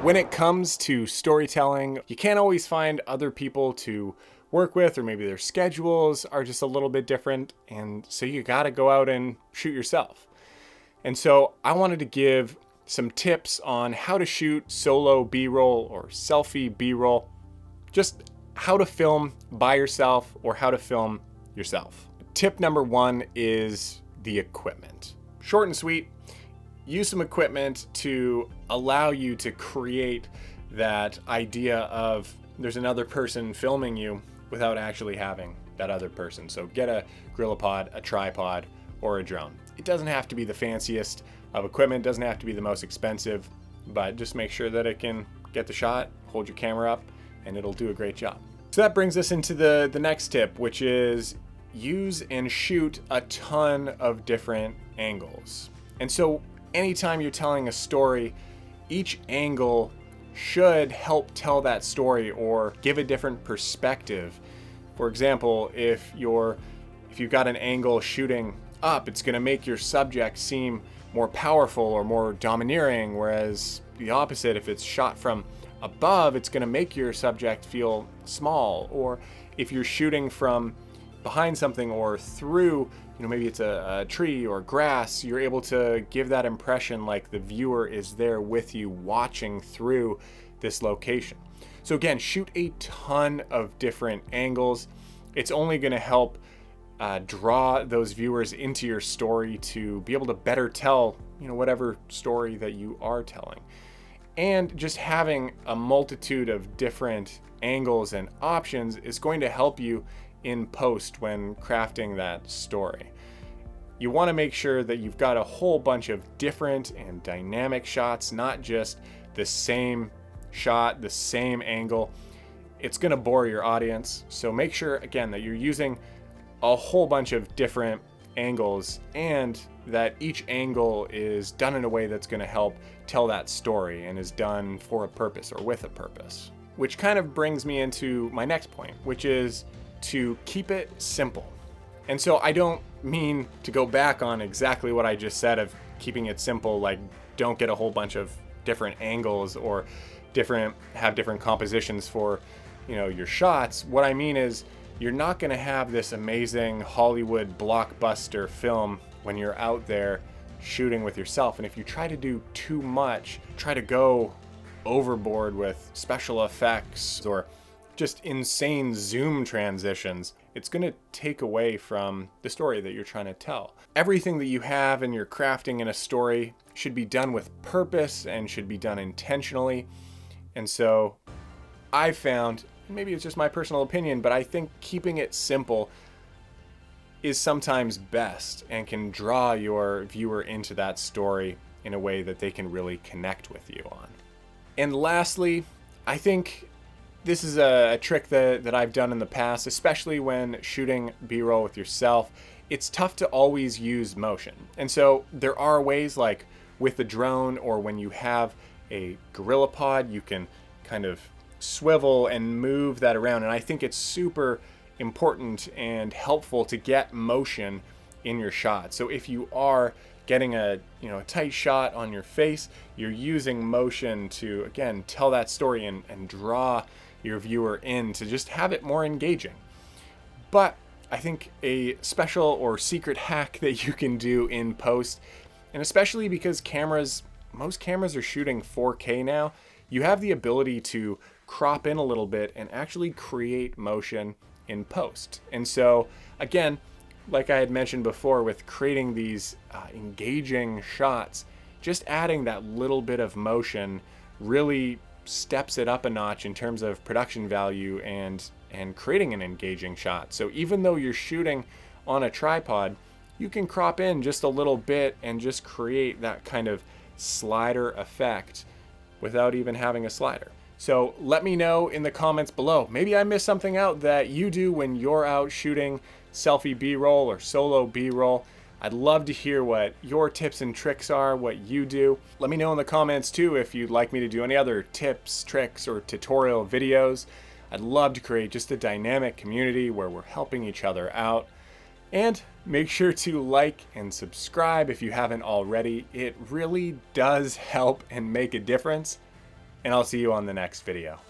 When it comes to storytelling, you can't always find other people to work with, or maybe their schedules are just a little bit different, and so you gotta go out and shoot yourself. And so I wanted to give some tips on how to shoot solo B-roll or selfie B-roll, just how to film by yourself or how to film yourself. Tip number one is the equipment. Short and sweet. Use some equipment to allow you to create that idea of there's another person filming you without actually having that other person. So get a GorillaPod, a tripod, or a drone. It doesn't have to be the fanciest of equipment, doesn't have to be the most expensive, but just make sure that it can get the shot, hold your camera up, and it'll do a great job. So that brings us into the next tip, which is use and shoot a ton of different angles. And so anytime you're telling a story, each angle should help tell that story or give a different perspective. For example, if you've got an angle shooting up, it's going to make your subject seem more powerful or more domineering, whereas the opposite, if it's shot from above, it's going to make your subject feel small. Or if you're shooting from behind something or through, maybe it's a tree or grass, you're able to give that impression like the viewer is there with you watching through this location. So again, shoot a ton of different angles. It's only going to help draw those viewers into your story to be able to better tell, whatever story that you are telling. And just having a multitude of different angles and options is going to help you in post when crafting that story. You want to make sure that you've got a whole bunch of different and dynamic shots, not just the same shot, the same angle. It's going to bore your audience. So make sure, again, that you're using a whole bunch of different angles and that each angle is done in a way that's going to help tell that story and is done for a purpose or with a purpose. Which kind of brings me into my next point, which is to keep it simple. And so I don't mean to go back on exactly what I just said of keeping it simple, like don't get a whole bunch of different angles or have different compositions for, your shots. What I mean is you're not going to have this amazing Hollywood blockbuster film when you're out there shooting with yourself. And if you try to do too much, try to go overboard with special effects or just insane zoom transitions, it's going to take away from the story that you're trying to tell. Everything that you have and you're crafting in a story should be done with purpose and should be done intentionally. And so I've found, maybe it's just my personal opinion, but I think keeping it simple is sometimes best and can draw your viewer into that story in a way that they can really connect with you on. And lastly, I think this is a trick that I've done in the past, especially when shooting B-roll with yourself. It's tough to always use motion. And so there are ways, like with the drone or when you have a GorillaPod, you can kind of swivel and move that around. And I think it's super important and helpful to get motion in your shot. So if you are getting a tight shot on your face, you're using motion to, again, tell that story and draw your viewer in to just have it more engaging. But I think a special or secret hack that you can do in post, and especially because most cameras are shooting 4K now, you have the ability to crop in a little bit and actually create motion in post. And so again, like I had mentioned before, with creating these engaging shots, just adding that little bit of motion really steps it up a notch in terms of production value and creating an engaging shot. So even though you're shooting on a tripod, you can crop in just a little bit and just create that kind of slider effect without even having a slider. So let me know in the comments below. Maybe I missed something out that you do when you're out shooting selfie B-roll or solo B-roll. I'd love to hear what your tips and tricks are, what you do. Let me know in the comments too if you'd like me to do any other tips, tricks, or tutorial videos. I'd love to create just a dynamic community where we're helping each other out. And make sure to like and subscribe if you haven't already. It really does help and make a difference. And I'll see you on the next video.